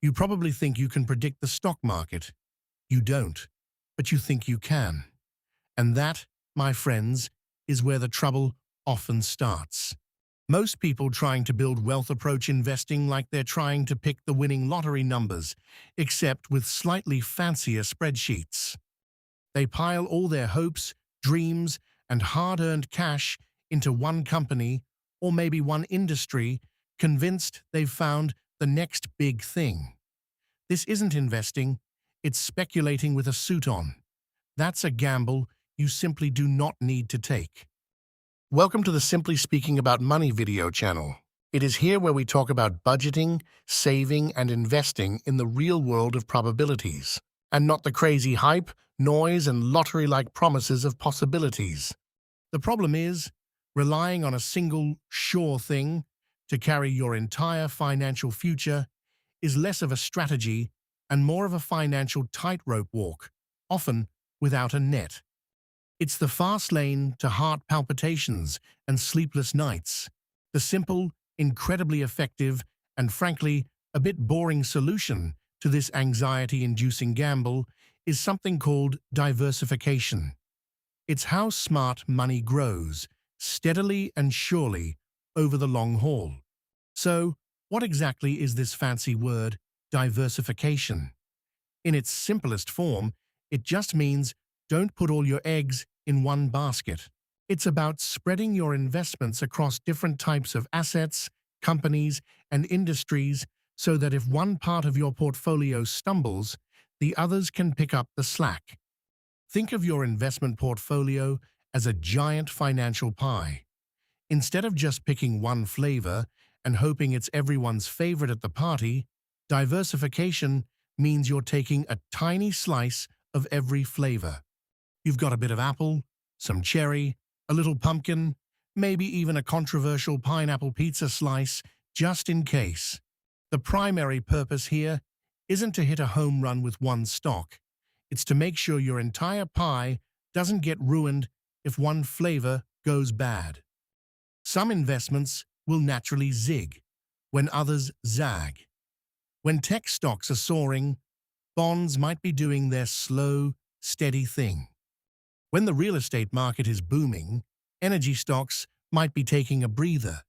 You probably think you can predict the stock market. You don't, but you think you can. And that, my friends, is where the trouble often starts. Most people trying to build wealth approach investing like they're trying to pick the winning lottery numbers, except with slightly fancier spreadsheets. They pile all their hopes, dreams, and hard-earned cash into one company or maybe one industry, convinced they've found the next big thing. This isn't investing, it's speculating with a suit on. That's a gamble you simply do not need to take. Welcome to the Simply Speaking About Money video channel. It is here where we talk about budgeting, saving, and investing in the real world of probabilities, and not the crazy hype, noise, and lottery-like promises of possibilities. The problem is, relying on a single, sure thing to carry your entire financial future is less of a strategy and more of a financial tightrope walk, often without a net. It's the fast lane to heart palpitations and sleepless nights. The simple, incredibly effective, and frankly, a bit boring solution to this anxiety-inducing gamble is something called diversification. It's how smart money grows, steadily and surely, over the long haul. So, what exactly is this fancy word, diversification? In its simplest form, it just means don't put all your eggs in one basket. It's about spreading your investments across different types of assets, companies, and industries so that if one part of your portfolio stumbles, the others can pick up the slack. Think of your investment portfolio as a giant financial pie. Instead of just picking one flavor and hoping it's everyone's favorite at the party, diversification means you're taking a tiny slice of every flavor. You've got a bit of apple, some cherry, a little pumpkin, maybe even a controversial pineapple pizza slice, just in case. The primary purpose here isn't to hit a home run with one stock. It's to make sure your entire pie doesn't get ruined if one flavor goes bad. Some investments will naturally zig, when others zag. When tech stocks are soaring, bonds might be doing their slow, steady thing. When the real estate market is booming, energy stocks might be taking a breather.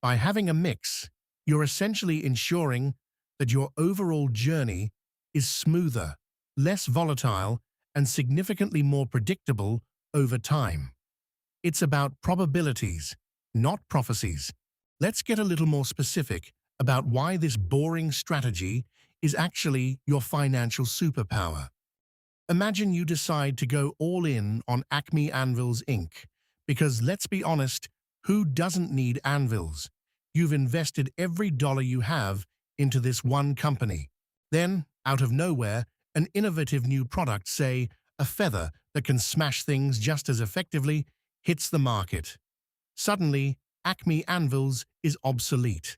By having a mix, you're essentially ensuring that your overall journey is smoother, less volatile, and significantly more predictable over time. It's about probabilities, not prophecies. Let's get a little more specific about why this boring strategy is actually your financial superpower. Imagine you decide to go all in on Acme Anvils Inc. Because let's be honest, who doesn't need anvils? You've invested every dollar you have into this one company. Then, out of nowhere, an innovative new product, say, a feather that can smash things just as effectively, hits the market. Suddenly, Acme Anvils is obsolete.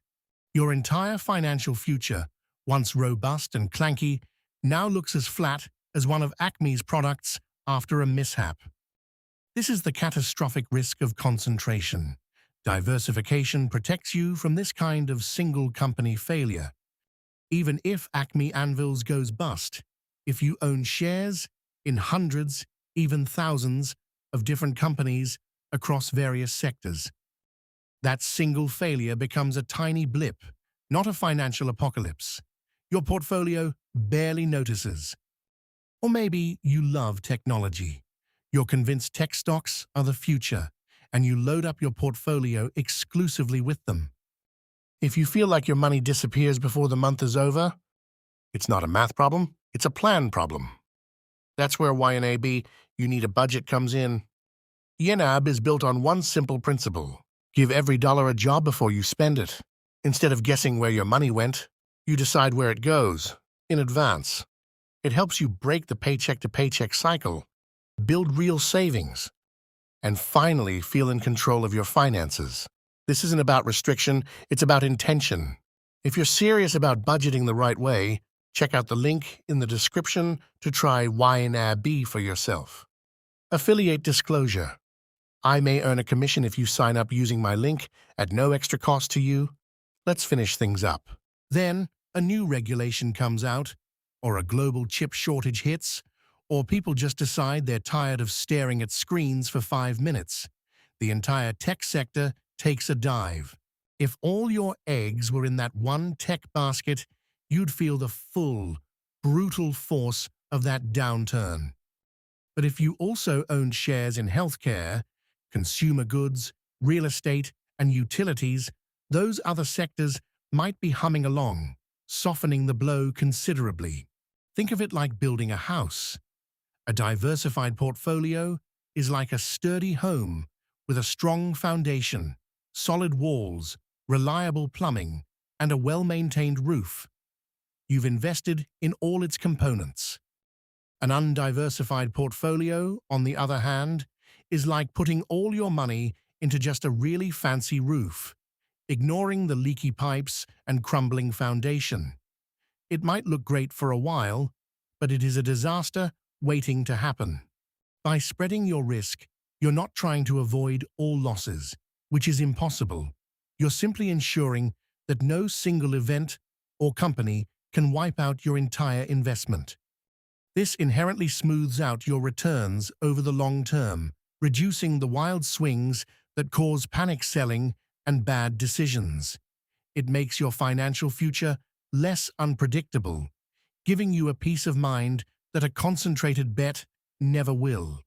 Your entire financial future, once robust and clanky, now looks as flat as one of Acme's products after a mishap. This is the catastrophic risk of concentration. Diversification protects you from this kind of single-company failure. Even if Acme Anvils goes bust, if you own shares in hundreds, even thousands, of different companies across various sectors, that single failure becomes a tiny blip, not a financial apocalypse. Your portfolio barely notices. Or maybe you love technology. You're convinced tech stocks are the future, and you load up your portfolio exclusively with them. If you feel like your money disappears before the month is over, it's not a math problem, it's a plan problem. That's where YNAB, you need a budget, comes in. YNAB is built on one simple principle. Give every dollar a job before you spend it. Instead of guessing where your money went, you decide where it goes, in advance. It helps you break the paycheck-to-paycheck cycle, build real savings, and finally feel in control of your finances. This isn't about restriction, it's about intention. If you're serious about budgeting the right way, check out the link in the description to try YNAB for yourself. Affiliate disclosure. I may earn a commission if you sign up using my link at no extra cost to you. Let's finish things up. Then, A new regulation comes out, or a global chip shortage hits, or people just decide they're tired of staring at screens for 5 minutes. The entire tech sector takes a dive. If all your eggs were in that one tech basket, you'd feel the full, brutal force of that downturn. But if you also owned shares in healthcare, consumer goods, real estate, and utilities, those other sectors might be humming along, softening the blow considerably. Think of it like building a house. A diversified portfolio is like a sturdy home with a strong foundation, solid walls, reliable plumbing, and a well-maintained roof. You've invested in all its components. An undiversified portfolio, on the other hand, is like putting all your money into just a really fancy roof, ignoring the leaky pipes and crumbling foundation. It might look great for a while, but it is a disaster waiting to happen. By spreading your risk, you're not trying to avoid all losses, which is impossible. You're simply ensuring that no single event or company can wipe out your entire investment. This inherently smooths out your returns over the long term, reducing the wild swings that cause panic selling and bad decisions. It makes your financial future less unpredictable, giving you a peace of mind that a concentrated bet never will.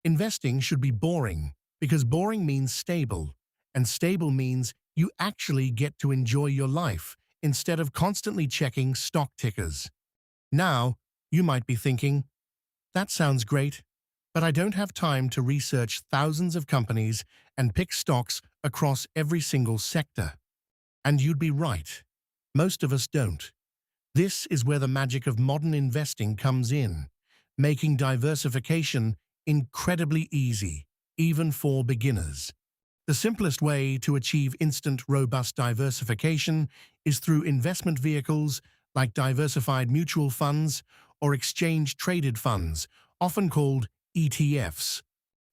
Investing should be boring, because boring means stable, and stable means you actually get to enjoy your life instead of constantly checking stock tickers. Now, you might be thinking, that sounds great, but I don't have time to research thousands of companies and pick stocks across every single sector. And you'd be right. Most of us don't. This is where the magic of modern investing comes in, making diversification incredibly easy, even for beginners. The simplest way to achieve instant, robust diversification is through investment vehicles like diversified mutual funds or exchange-traded funds, often called ETFs.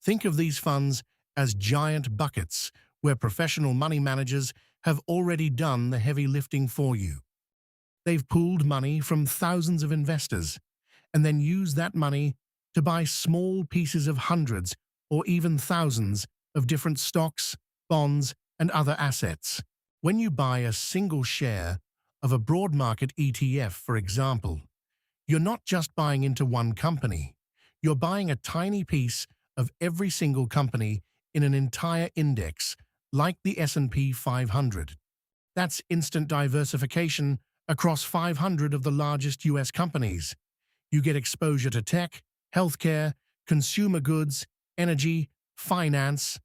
Think of these funds as giant buckets where professional money managers have already done the heavy lifting for you. They've pooled money from thousands of investors and then used that money to buy small pieces of hundreds or even thousands of different stocks, bonds, and other assets. When you buy a single share of a broad market ETF, for example, you're not just buying into one company. You're buying a tiny piece of every single company in an entire index, like the S&P 500. That's instant diversification across 500 of the largest US companies. You get exposure to tech, healthcare, consumer goods, energy, finance,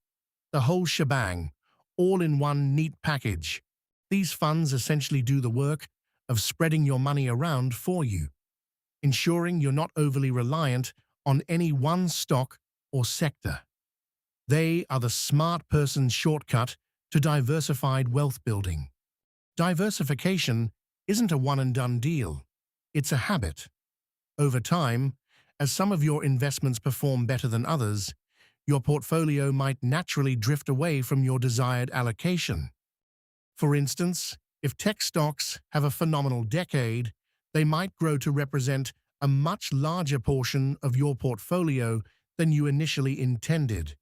the whole shebang, all in one neat package. These funds essentially do the work of spreading your money around for you, ensuring you're not overly reliant on any one stock or sector. They are the smart person's shortcut to diversified wealth building. Diversification isn't a one-and-done deal. It's a habit. Over time, as some of your investments perform better than others, your portfolio might naturally drift away from your desired allocation. For instance, if tech stocks have a phenomenal decade, they might grow to represent a much larger portion of your portfolio than you initially intended.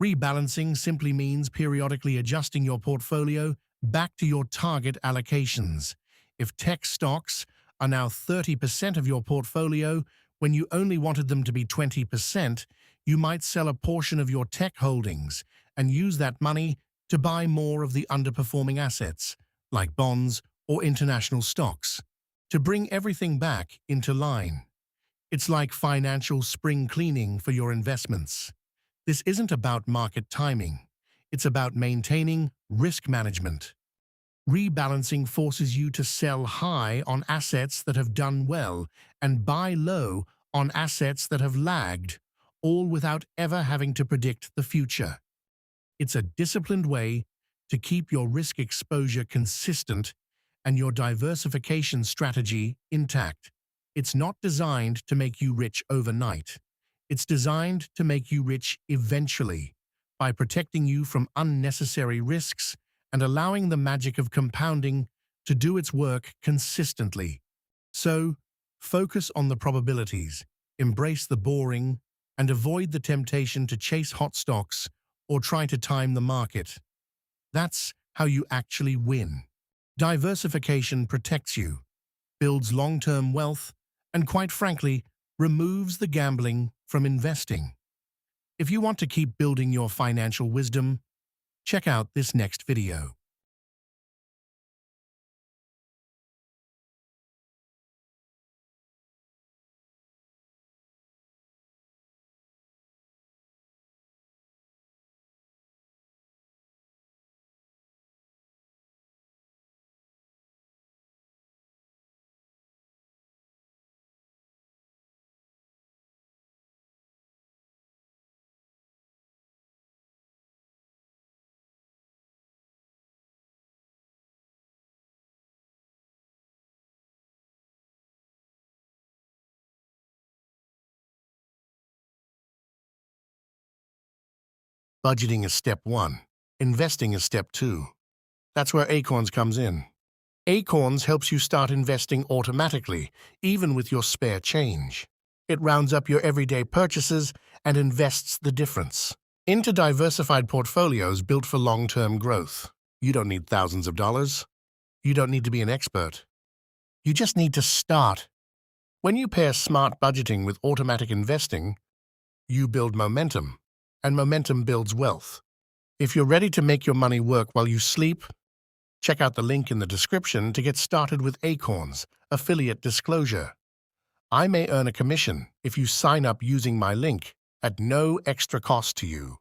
Rebalancing simply means periodically adjusting your portfolio back to your target allocations. If tech stocks are now 30% of your portfolio when you only wanted them to be 20%, you might sell a portion of your tech holdings and use that money to buy more of the underperforming assets, like bonds or international stocks, to bring everything back into line. It's like financial spring cleaning for your investments. This isn't about market timing. It's about maintaining risk management. Rebalancing forces you to sell high on assets that have done well and buy low on assets that have lagged, all without ever having to predict the future. It's a disciplined way to keep your risk exposure consistent and your diversification strategy intact. It's not designed to make you rich overnight. It's designed to make you rich eventually by protecting you from unnecessary risks and allowing the magic of compounding to do its work consistently. So, focus on the probabilities, embrace the boring, and avoid the temptation to chase hot stocks or try to time the market. That's how you actually win. Diversification protects you, builds long-term wealth, and quite frankly, removes the gambling from investing. If you want to keep building your financial wisdom, check out this next video. Budgeting is step 1. Investing is step 2. That's where Acorns comes in. Acorns helps you start investing automatically, even with your spare change. It rounds up your everyday purchases and invests the difference into diversified portfolios built for long-term growth. You don't need thousands of dollars. You don't need to be an expert. You just need to start. When you pair smart budgeting with automatic investing, you build momentum, and momentum builds wealth. If you're ready to make your money work while you sleep, check out the link in the description to get started with Acorns Affiliate Disclosure. I may earn a commission if you sign up using my link at no extra cost to you.